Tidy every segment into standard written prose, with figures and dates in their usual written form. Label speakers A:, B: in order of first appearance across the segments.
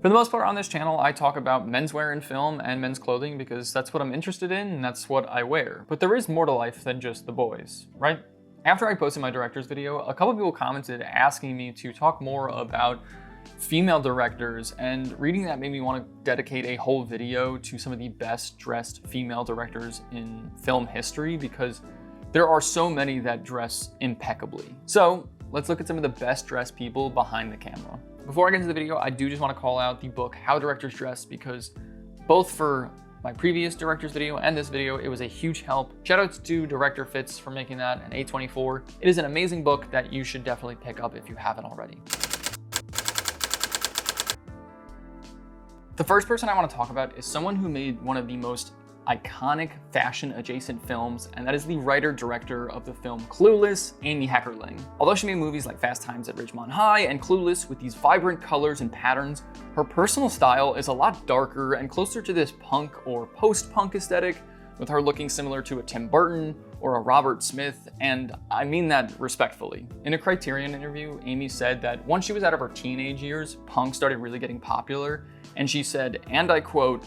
A: For the most part on this channel, I talk about menswear in film and men's clothing because that's what I'm interested in and that's what I wear. But there is more to life than just the boys, right? After I posted my director's video, a couple people commented asking me to talk more about female directors, and reading that made me want to dedicate a whole video to some of the best dressed female directors in film history because there are so many that dress impeccably. So let's look at some of the best dressed people behind the camera. Before I get into the video, I do just want to call out the book How Directors Dress because both for my previous director's video and this video, it was a huge help. Shoutouts to Director Fitz for making that, and A24. It is an amazing book that you should definitely pick up if you haven't already. The first person I want to talk about is someone who made one of the most iconic fashion adjacent films, and that is the writer-director of the film Clueless, Amy Heckerling. Although she made movies like Fast Times at Ridgemont High and Clueless with these vibrant colors and patterns, her personal style is a lot darker and closer to this punk or post-punk aesthetic, with her looking similar to a Tim Burton or a Robert Smith, and I mean that respectfully. In a Criterion interview, Amy said that once she was out of her teenage years, punk started really getting popular, and she said, and I quote,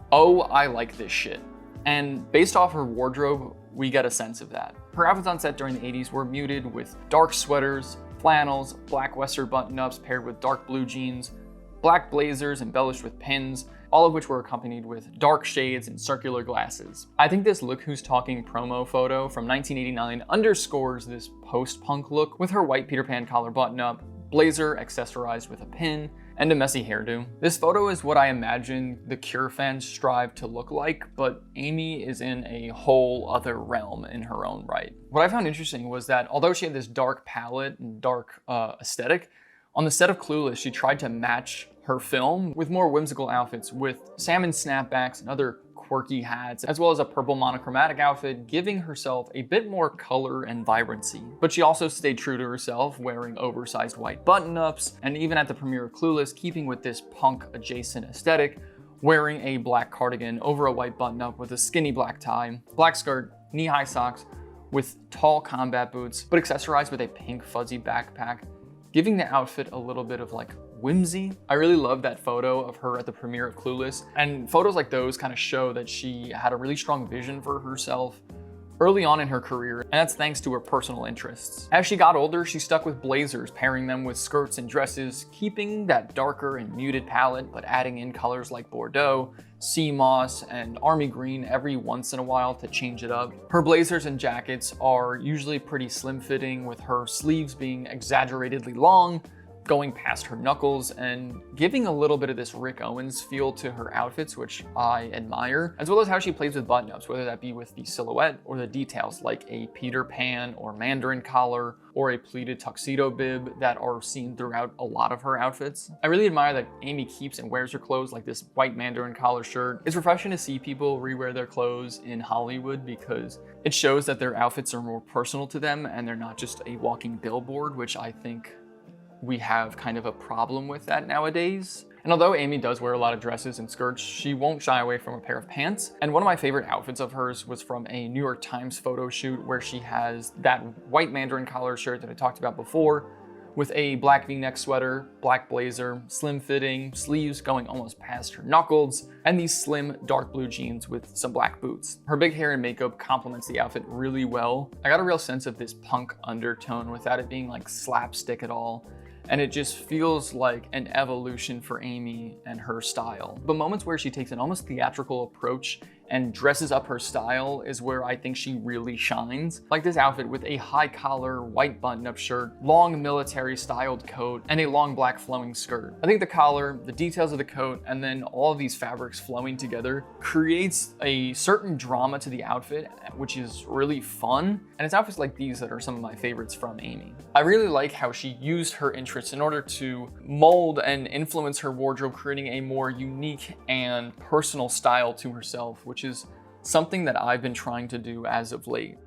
A: "Oh, I like this shit." And based off her wardrobe, we get a sense of that. Her outfits on set during the 80s were muted with dark sweaters, flannels, black Western button-ups paired with dark blue jeans, black blazers embellished with pins, all of which were accompanied with dark shades and circular glasses. I think this Look Who's Talking promo photo from 1989 underscores this post-punk look with her white Peter Pan collar button-up, blazer accessorized with a pin, and a messy hairdo. This photo is what I imagine the Cure fans strive to look like, but Amy is in a whole other realm in her own right. What I found interesting was that although she had this dark palette and dark aesthetic, on the set of Clueless, she tried to match her film with more whimsical outfits with salmon snapbacks and other quirky hats, as well as a purple monochromatic outfit, giving herself a bit more color and vibrancy. But she also stayed true to herself, wearing oversized white button-ups, and even at the premiere of Clueless, keeping with this punk adjacent aesthetic, wearing a black cardigan over a white button-up with a skinny black tie, black skirt, knee-high socks with tall combat boots, but accessorized with a pink fuzzy backpack, giving the outfit a little bit of like whimsy. I really love that photo of her at the premiere of Clueless, and photos like those kind of show that she had a really strong vision for herself early on in her career, and that's thanks to her personal interests. As she got older, she stuck with blazers, pairing them with skirts and dresses, keeping that darker and muted palette, but adding in colors like Bordeaux, sea moss, and army green every once in a while to change it up. Her blazers and jackets are usually pretty slim fitting, with her sleeves being exaggeratedly long, going past her knuckles, and giving a little bit of this Rick Owens feel to her outfits, which I admire, as well as how she plays with button-ups, whether that be with the silhouette or the details like a Peter Pan or Mandarin collar or a pleated tuxedo bib that are seen throughout a lot of her outfits. I really admire that Amy keeps and wears her clothes like this white Mandarin collar shirt. It's refreshing to see people rewear their clothes in Hollywood because it shows that their outfits are more personal to them and they're not just a walking billboard, which I think we have kind of a problem with that nowadays. And although Amy does wear a lot of dresses and skirts, she won't shy away from a pair of pants. And one of my favorite outfits of hers was from a New York Times photo shoot where she has that white Mandarin collar shirt that I talked about before, with a black V-neck sweater, black blazer, slim fitting, sleeves going almost past her knuckles, and these slim dark blue jeans with some black boots. Her big hair and makeup complements the outfit really well. I got a real sense of this punk undertone without it being like slapstick at all. And it just feels like an evolution for Amy and her style. But moments where she takes an almost theatrical approach and dresses up her style is where I think she really shines. Like this outfit with a high collar, white button-up shirt, long military styled coat, and a long black flowing skirt. I think the collar, the details of the coat, and then all of these fabrics flowing together creates a certain drama to the outfit, which is really fun. And it's outfits like these that are some of my favorites from Amy. I really like how she used her interests in order to mold and influence her wardrobe, creating a more unique and personal style to herself, which is something that I've been trying to do as of late.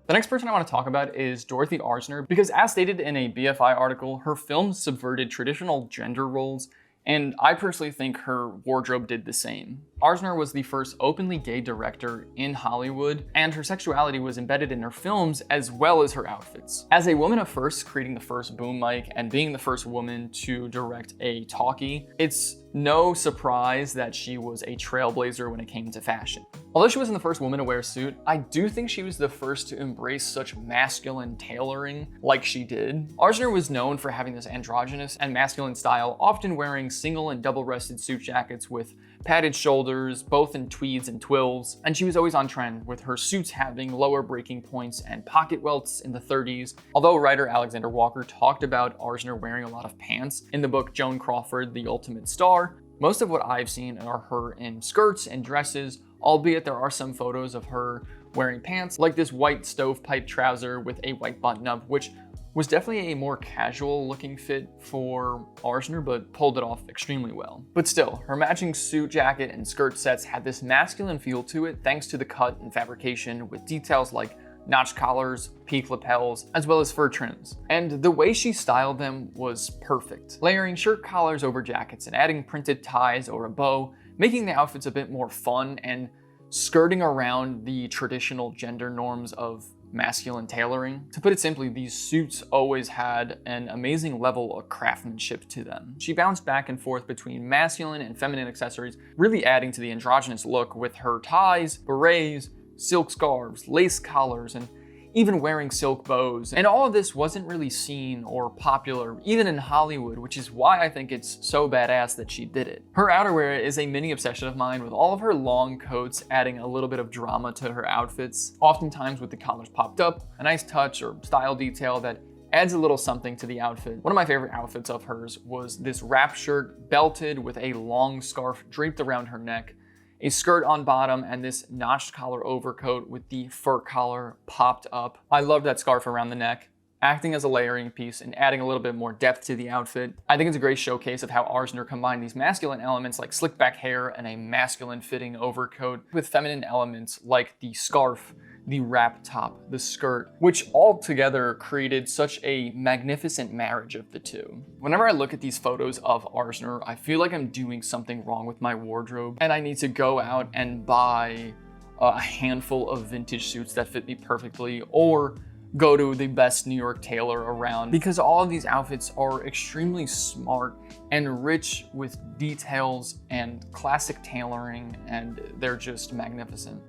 A: The next person I want to talk about is Dorothy Arzner, because as stated in a BFI article, her films subverted traditional gender roles And I personally think her wardrobe did the same. Arzner was the first openly gay director in Hollywood, and her sexuality was embedded in her films as well as her outfits. As a woman of first, creating the first boom mic and being the first woman to direct a talkie, it's no surprise that she was a trailblazer when it came to fashion. Although she wasn't the first woman to wear a suit, I do think she was the first to embrace such masculine tailoring like she did. Arzner was known for having this androgynous and masculine style, often wearing single and double-breasted suit jackets with padded shoulders, both in tweeds and twills, and she was always on trend with her suits having lower breaking points and pocket welts in the 30s. Although writer Alexander Walker talked about Arzner wearing a lot of pants in the book Joan Crawford, The Ultimate Star, most of what I've seen are her in skirts and dresses, albeit there are some photos of her wearing pants, like this white stovepipe trouser with a white button-up, which was definitely a more casual looking fit for Arzner, but pulled it off extremely well. But still, her matching suit jacket and skirt sets had this masculine feel to it thanks to the cut and fabrication with details like notch collars, peak lapels, as well as fur trims. And the way she styled them was perfect. Layering shirt collars over jackets and adding printed ties or a bow, making the outfits a bit more fun and skirting around the traditional gender norms of masculine tailoring. To put it simply, these suits always had an amazing level of craftsmanship to them. She bounced back and forth between masculine and feminine accessories, really adding to the androgynous look with her ties, berets, silk scarves, lace collars, and even wearing silk bows. And all of this wasn't really seen or popular, even in Hollywood, which is why I think it's so badass that she did it. Her outerwear is a mini obsession of mine, with all of her long coats adding a little bit of drama to her outfits, oftentimes with the collars popped up, a nice touch or style detail that adds a little something to the outfit. One of my favorite outfits of hers was this wrap shirt belted with a long scarf draped around her neck, a skirt on bottom, and this notched collar overcoat with the fur collar popped up. I love that scarf around the neck, acting as a layering piece and adding a little bit more depth to the outfit. I think it's a great showcase of how Arzner combined these masculine elements like slick back hair and a masculine fitting overcoat with feminine elements like the scarf, the wrap top, the skirt, which all together created such a magnificent marriage of the two. Whenever I look at these photos of Arzner, I feel like I'm doing something wrong with my wardrobe and I need to go out and buy a handful of vintage suits that fit me perfectly, or go to the best New York tailor around, because all of these outfits are extremely smart and rich with details and classic tailoring, and they're just magnificent.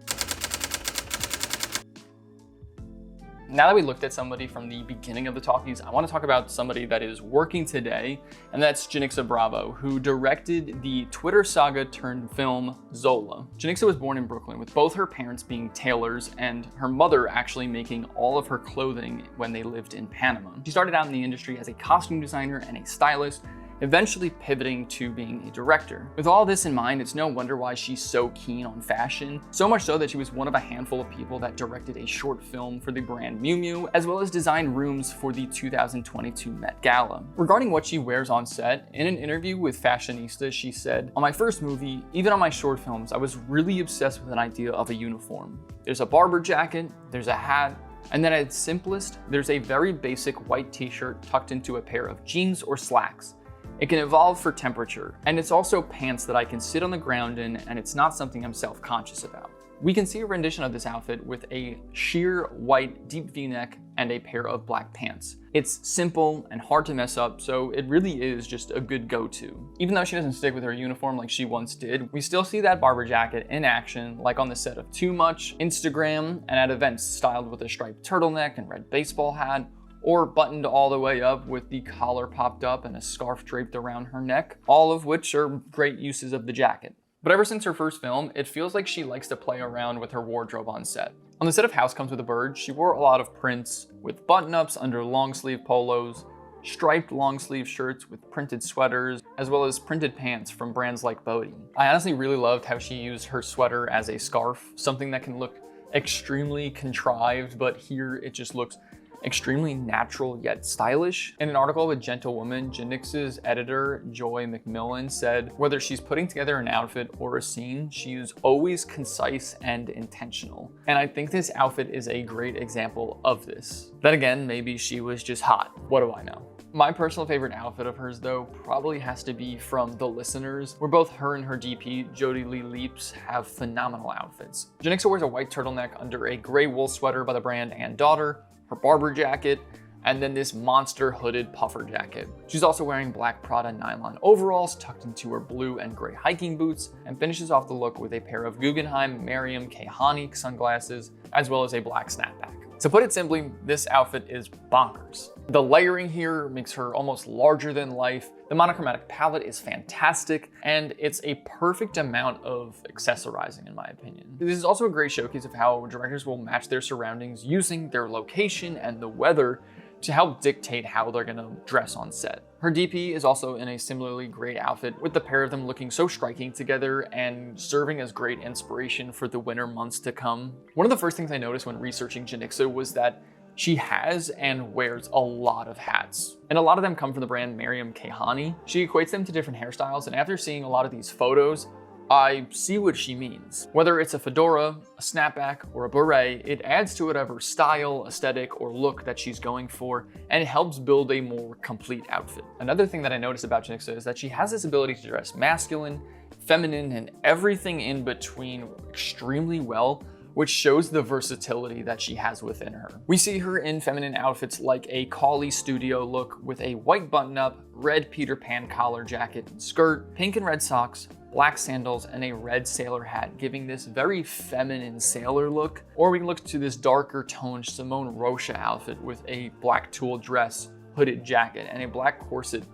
A: Now that we looked at somebody from the beginning of the talkies, I want to talk about somebody that is working today, and that's Janicza Bravo, who directed the Twitter saga turned film Zola. Janicza was born in Brooklyn, with both her parents being tailors and her mother actually making all of her clothing when they lived in Panama. She started out in the industry as a costume designer and a stylist, eventually pivoting to being a director. With all this in mind, it's no wonder why she's so keen on fashion, so much so that she was one of a handful of people that directed a short film for the brand Miu Miu, as well as designed rooms for the 2022 Met Gala. Regarding what she wears on set, in an interview with Fashionista, she said, "On my first movie, even on my short films, I was really obsessed with an idea of a uniform. There's a barber jacket, there's a hat, and then at its simplest, there's a very basic white t-shirt tucked into a pair of jeans or slacks. It can evolve for temperature, and it's also pants that I can sit on the ground in, and it's not something I'm self-conscious about." We can see a rendition of this outfit with a sheer white deep V-neck and a pair of black pants. It's simple and hard to mess up, so it really is just a good go-to. Even though she doesn't stick with her uniform like she once did, we still see that barber jacket in action, like on the set of Too Much, Instagram, and at events styled with a striped turtleneck and red baseball hat, or buttoned all the way up with the collar popped up and a scarf draped around her neck, all of which are great uses of the jacket. But ever since her first film, it feels like she likes to play around with her wardrobe on set. On the set of House Comes with a Bird, she wore a lot of prints with button-ups under long-sleeve polos, striped long-sleeve shirts with printed sweaters, as well as printed pants from brands like Bodie. I honestly really loved how she used her sweater as a scarf, something that can look extremely contrived, but here it just looks extremely natural yet stylish. In an article with Gentle Woman, Janicza's editor, Joy McMillan, said, "Whether she's putting together an outfit or a scene, she is always concise and intentional." And I think this outfit is a great example of this. Then again, maybe she was just hot. What do I know? My personal favorite outfit of hers, though, probably has to be from The Listeners, where both her and her DP, Jody Lee Leaps, have phenomenal outfits. Janicza wears a white turtleneck under a gray wool sweater by the brand & Daughter, her Barber jacket, and then this monster hooded puffer jacket. She's also wearing black Prada nylon overalls tucked into her blue and gray hiking boots, and finishes off the look with a pair of Guggenheim Mariam Kehani sunglasses, as well as a black snapback. To put it simply, this outfit is bonkers. The layering here makes her almost larger than life, the monochromatic palette is fantastic, and it's a perfect amount of accessorizing in my opinion. This is also a great showcase of how directors will match their surroundings using their location and the weather to help dictate how they're gonna dress on set. Her DP is also in a similarly great outfit, with the pair of them looking so striking together and serving as great inspiration for the winter months to come. One of the first things I noticed when researching Janicza was that she has and wears a lot of hats, and a lot of them come from the brand Mariam Kehani. She equates them to different hairstyles, and after seeing a lot of these photos, I see what she means. Whether it's a fedora, a snapback, or a beret, it adds to whatever style, aesthetic, or look that she's going for, and it helps build a more complete outfit. Another thing that I noticed about Janicza is that she has this ability to dress masculine, feminine, and everything in between extremely well, which shows the versatility that she has within her. We see her in feminine outfits like a Callie studio look with a white button-up, red Peter Pan collar jacket and skirt, pink and red socks, black sandals, and a red sailor hat, giving this very feminine sailor look. Or we can look to this darker toned Simone Rocha outfit with a black tulle dress, hooded jacket, and a black corset,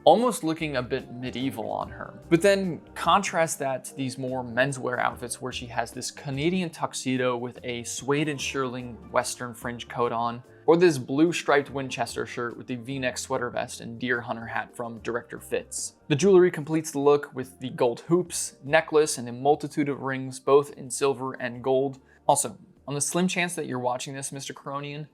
A: almost looking a bit medieval on her. But then contrast that to these more menswear outfits where she has this Canadian tuxedo with a suede and shearling Western fringe coat on, or this blue striped Winchester shirt with the V-neck sweater vest and deer hunter hat from Director Fitz. The jewelry completes the look with the gold hoops, necklace, and a multitude of rings, both in silver and gold. Also, on the slim chance that you're watching this, Mr. Coronian,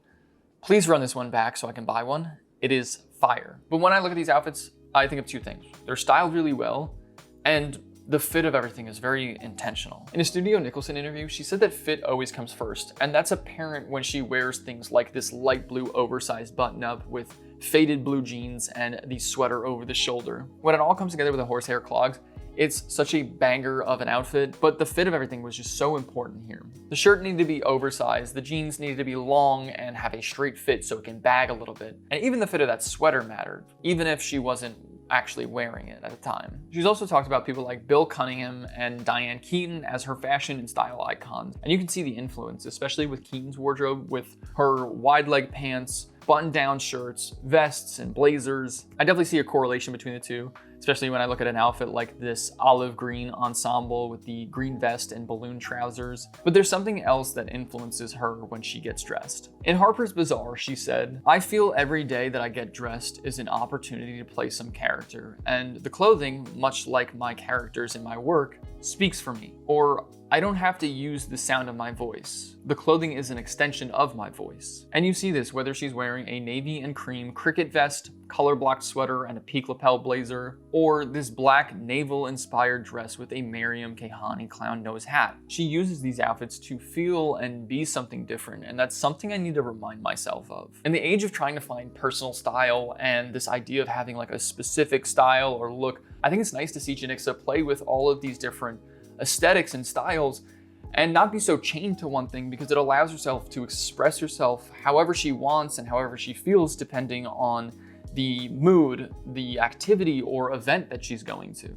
A: please run this one back so I can buy one. It is fire. But when I look at these outfits, I think of two things. They're styled really well, and the fit of everything is very intentional. In a Studio Nicholson interview, she said that fit always comes first, and that's apparent when she wears things like this light blue oversized button-up with faded blue jeans and the sweater over the shoulder. When it all comes together with the horsehair clogs, it's such a banger of an outfit, but the fit of everything was just so important here. The shirt needed to be oversized, the jeans needed to be long and have a straight fit so it can bag a little bit, and even the fit of that sweater mattered, even if she wasn't actually wearing it at the time. She's also talked about people like Bill Cunningham and Diane Keaton as her fashion and style icons, and you can see the influence, especially with Keaton's wardrobe with her wide leg pants, button-down shirts, vests, and blazers. I definitely see a correlation between the two, especially when I look at an outfit like this olive green ensemble with the green vest and balloon trousers. But there's something else that influences her when she gets dressed. In Harper's Bazaar, she said, "I feel every day that I get dressed is an opportunity to play some character, and the clothing, much like my characters in my work, speaks for me. Or I don't have to use the sound of my voice. The clothing is an extension of my voice." And you see this whether she's wearing a navy and cream cricket vest, color-blocked sweater, and a peak lapel blazer, or this black naval-inspired dress with a Mariam Kehani clown nose hat. She uses these outfits to feel and be something different, and that's something I need to remind myself of. In the age of trying to find personal style and this idea of having like a specific style or look, I think it's nice to see Janicza play with all of these different aesthetics and styles and not be so chained to one thing, because it allows herself to express herself however she wants and however she feels depending on the mood, the activity or event that she's going to.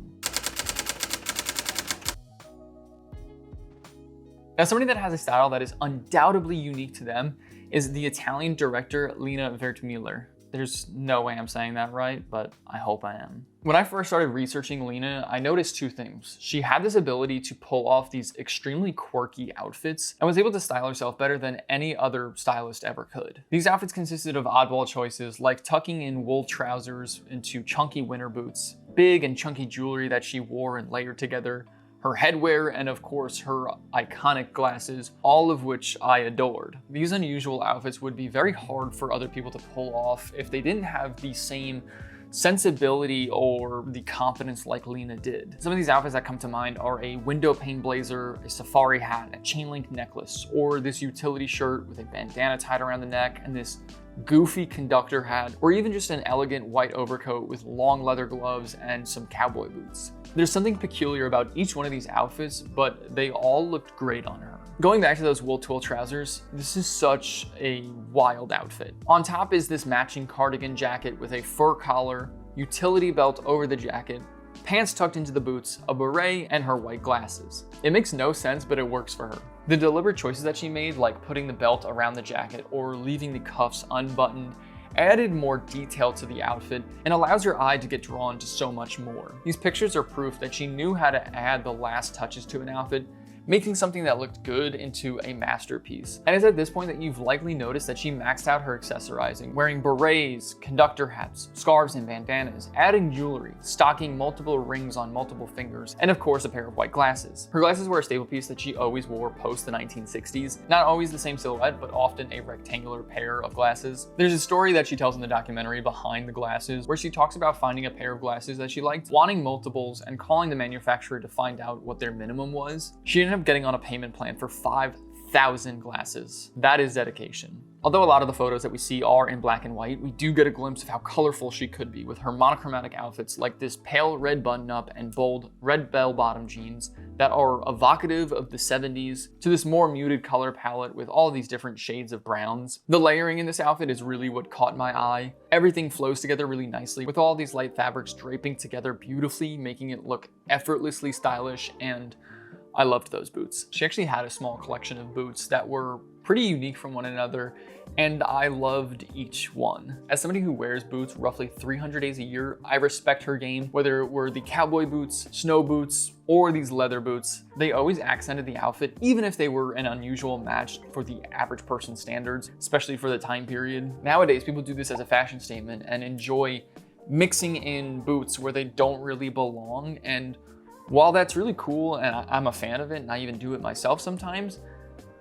A: Now, somebody that has a style that is undoubtedly unique to them is the Italian director Lina Wertmeller. There's no way I'm saying that right, but I hope I am. When I first started researching Lina, I noticed two things. She had this ability to pull off these extremely quirky outfits and was able to style herself better than any other stylist ever could. These outfits consisted of oddball choices like tucking in wool trousers into chunky winter boots, big and chunky jewelry that she wore and layered together, her headwear, and of course her iconic glasses, all of which I adored. These unusual outfits would be very hard for other people to pull off if they didn't have the same sensibility or the confidence like Lina did. Some of these outfits that come to mind are a window pane blazer, a safari hat, a chain link necklace, or this utility shirt with a bandana tied around the neck, and this goofy conductor hat, or even just an elegant white overcoat with long leather gloves and some cowboy boots. There's something peculiar about each one of these outfits, but they all looked great on her. Going back to those wool twill trousers, this is such a wild outfit. On top is this matching cardigan jacket with a fur collar, utility belt over the jacket, pants tucked into the boots, a beret, and her white glasses. It makes no sense, but it works for her. The deliberate choices that she made, like putting the belt around the jacket or leaving the cuffs unbuttoned, added more detail to the outfit and allows your eye to get drawn to so much more. These pictures are proof that she knew how to add the last touches to an outfit, making something that looked good into a masterpiece. And it's at this point that you've likely noticed that she maxed out her accessorizing, wearing berets, conductor hats, scarves and bandanas, adding jewelry, stocking multiple rings on multiple fingers, and of course a pair of white glasses. Her glasses were a staple piece that she always wore post the 1960s. Not always the same silhouette, but often a rectangular pair of glasses. There's a story that she tells in the documentary Behind the Glasses, where she talks about finding a pair of glasses that she liked, wanting multiples, and calling the manufacturer to find out what their minimum was. She ended up getting on a payment plan for 5,000 glasses. That is dedication. Although a lot of the photos that we see are in black and white, we do get a glimpse of how colorful she could be with her monochromatic outfits like this pale red button-up and bold red bell-bottom jeans that are evocative of the 70s, to this more muted color palette with all these different shades of browns. The layering in this outfit is really what caught my eye. Everything flows together really nicely with all these light fabrics draping together beautifully, making it look effortlessly stylish, and I loved those boots. She actually had a small collection of boots that were pretty unique from one another, and I loved each one. As somebody who wears boots roughly 300 days a year, I respect her game. Whether it were the cowboy boots, snow boots, or these leather boots, they always accented the outfit, even if they were an unusual match for the average person's standards, especially for the time period. Nowadays, people do this as a fashion statement and enjoy mixing in boots where they don't really belong, and while that's really cool and I'm a fan of it and I even do it myself sometimes,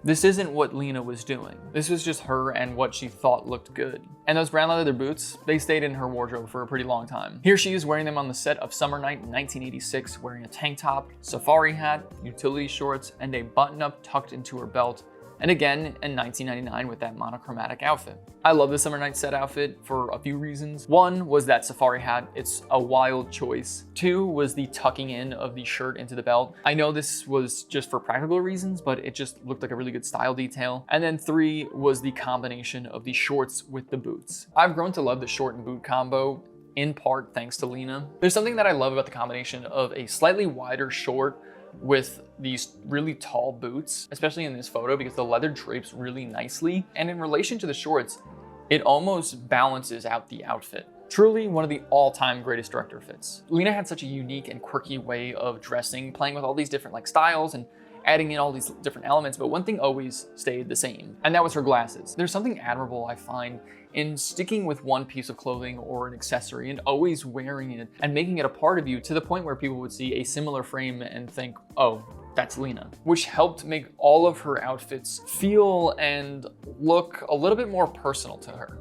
A: this isn't what Lina was doing. This was just her and what she thought looked good. And those brown leather boots, they stayed in her wardrobe for a pretty long time. Here she is wearing them on the set of Summer Night in 1986, wearing a tank top, safari hat, utility shorts, and a button-up tucked into her belt, and again in 1999 with that monochromatic outfit. I love the Summer Night set outfit for a few reasons. One was that safari hat, it's a wild choice. Two was the tucking in of the shirt into the belt. I know this was just for practical reasons, but it just looked like a really good style detail. And then three was the combination of the shorts with the boots. I've grown to love the short and boot combo, in part thanks to Lina. There's something that I love about the combination of a slightly wider short with these really tall boots, especially in this photo because the leather drapes really nicely. And in relation to the shorts, it almost balances out the outfit. Truly one of the all-time greatest director fits. Lina had such a unique and quirky way of dressing, playing with all these different styles and adding in all these different elements, but one thing always stayed the same, and that was her glasses. There's something admirable I find in sticking with one piece of clothing or an accessory and always wearing it and making it a part of you to the point where people would see a similar frame and think, oh, that's Lina, which helped make all of her outfits feel and look a little bit more personal to her.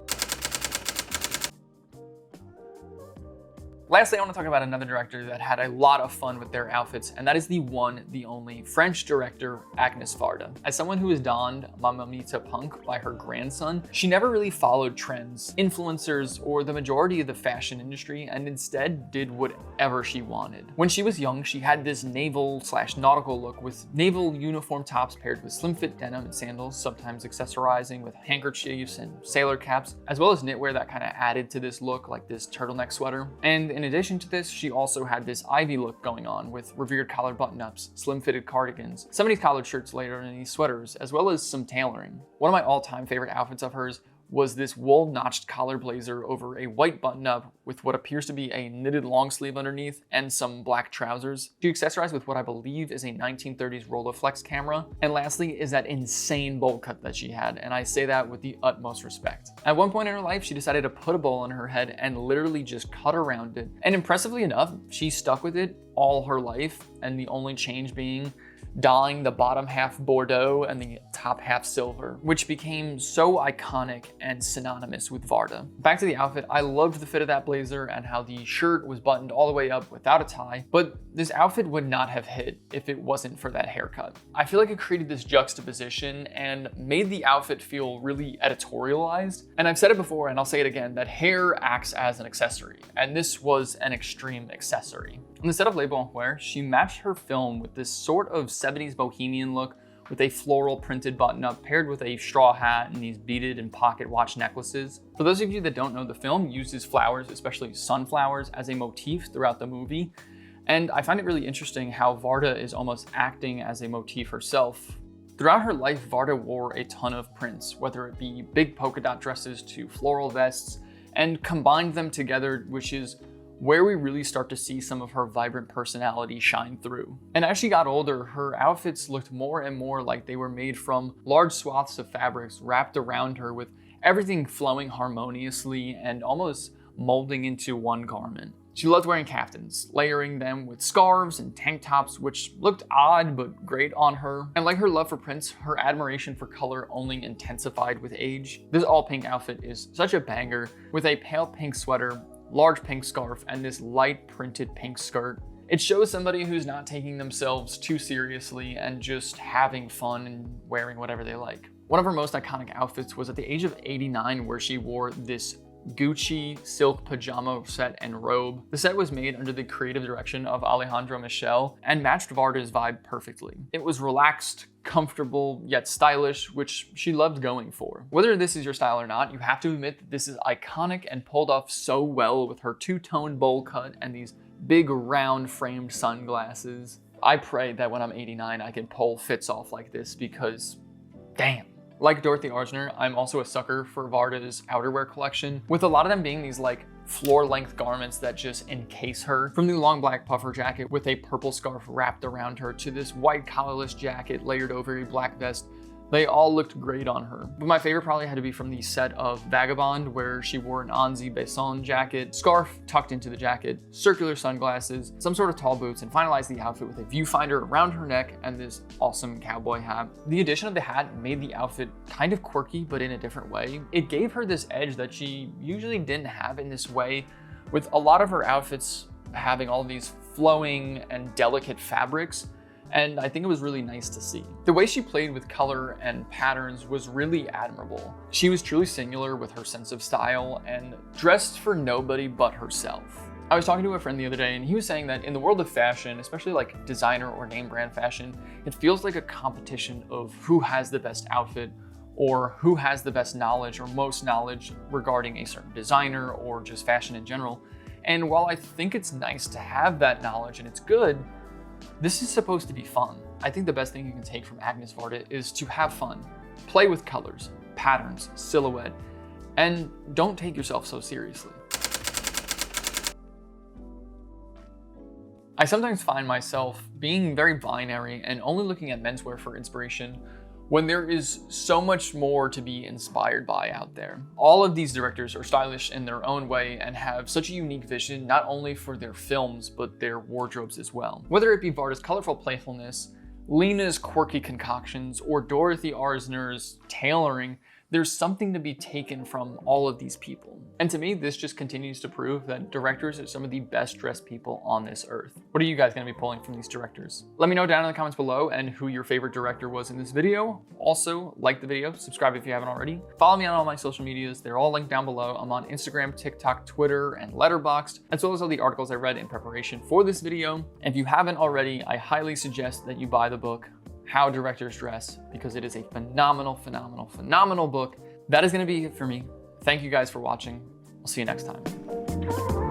A: Lastly, I want to talk about another director that had a lot of fun with their outfits, and that is the one, the only French director, Agnès Varda. As someone who is donned Mamamita Punk by her grandson, she never really followed trends, influencers, or the majority of the fashion industry, and instead did whatever she wanted. When she was young, she had this naval/nautical look with naval uniform tops paired with slim fit denim and sandals, sometimes accessorizing with handkerchiefs and sailor caps, as well as knitwear that kind of added to this look, like this turtleneck sweater. And in addition to this, she also had this Ivy look going on with revered collar button-ups, slim-fitted cardigans, some of these collared shirts later in these sweaters, as well as some tailoring. One of my all-time favorite outfits of hers was this wool notched collar blazer over a white button-up with what appears to be a knitted long sleeve underneath and some black trousers. She accessorized with what I believe is a 1930s Rolleiflex camera. And lastly is that insane bowl cut that she had, and I say that with the utmost respect. At one point in her life, she decided to put a bowl on her head and literally just cut around it. And impressively enough, she stuck with it all her life, and the only change being dyeing the bottom half Bordeaux and the top half silver, which became so iconic and synonymous with Varda. Back to the outfit, I loved the fit of that blazer and how the shirt was buttoned all the way up without a tie, but this outfit would not have hit if it wasn't for that haircut. I feel like it created this juxtaposition and made the outfit feel really editorialized. And I've said it before and I'll say it again, that hair acts as an accessory, and this was an extreme accessory. Instead of Les Bons Wear, she matched her film with this sort of 70s bohemian look with a floral printed button-up paired with a straw hat and these beaded and pocket watch necklaces. For those of you that don't know, the film uses flowers, especially sunflowers, as a motif throughout the movie. And I find it really interesting how Varda is almost acting as a motif herself. Throughout her life, Varda wore a ton of prints, whether it be big polka dot dresses to floral vests, and combined them together, which is where we really start to see some of her vibrant personality shine through. And as she got older, her outfits looked more and more like they were made from large swaths of fabrics wrapped around her, with everything flowing harmoniously and almost molding into one garment. She loved wearing kaftans, layering them with scarves and tank tops, which looked odd but great on her. And like her love for prints, her admiration for color only intensified with age. This all pink outfit is such a banger, with a pale pink sweater, large pink scarf, and this light printed pink skirt. It shows somebody who's not taking themselves too seriously and just having fun and wearing whatever they like. One of her most iconic outfits was at the age of 89, where she wore this Gucci silk pajama set and robe. The set was made under the creative direction of Alejandro Michel and matched Varda's vibe perfectly. It was relaxed, comfortable, yet stylish, which she loved going for. Whether this is your style or not, you have to admit that this is iconic and pulled off so well with her two-tone bowl cut and these big round framed sunglasses. I pray that when I'm 89, I can pull fits off like this, because damn. Like Dorothy Arzner, I'm also a sucker for Varda's outerwear collection, with a lot of them being these like floor-length garments that just encase her. From the long black puffer jacket with a purple scarf wrapped around her to this white collarless jacket layered over a black vest, they all looked great on her. But my favorite probably had to be from the set of Vagabond, where she wore an Anzi Besson jacket, scarf tucked into the jacket, circular sunglasses, some sort of tall boots, and finalized the outfit with a viewfinder around her neck and this awesome cowboy hat. The addition of the hat made the outfit kind of quirky, but in a different way. It gave her this edge that she usually didn't have in this way, with a lot of her outfits having all these flowing and delicate fabrics. And I think it was really nice to see. The way she played with color and patterns was really admirable. She was truly singular with her sense of style and dressed for nobody but herself. I was talking to a friend the other day, and he was saying that in the world of fashion, especially like designer or name brand fashion, it feels like a competition of who has the best outfit or who has the best knowledge or most knowledge regarding a certain designer or just fashion in general. And while I think it's nice to have that knowledge and it's good, this is supposed to be fun. I think the best thing you can take from Agnès Varda is to have fun, play with colors, patterns, silhouette, and don't take yourself so seriously. I sometimes find myself being very binary and only looking at menswear for inspiration when there is so much more to be inspired by out there. All of these directors are stylish in their own way and have such a unique vision, not only for their films, but their wardrobes as well. Whether it be Varda's colorful playfulness, Lina's quirky concoctions, or Dorothy Arzner's tailoring, there's something to be taken from all of these people. And to me, this just continues to prove that directors are some of the best dressed people on this earth. What are you guys gonna be pulling from these directors? Let me know down in the comments below and who your favorite director was in this video. Also, like the video, subscribe if you haven't already. Follow me on all my social medias. They're all linked down below. I'm on Instagram, TikTok, Twitter, and Letterboxd, as well as all the articles I read in preparation for this video. And if you haven't already, I highly suggest that you buy the book, How Directors Dress, because it is a phenomenal, phenomenal, phenomenal book. That is gonna be it for me. Thank you guys for watching. I'll see you next time.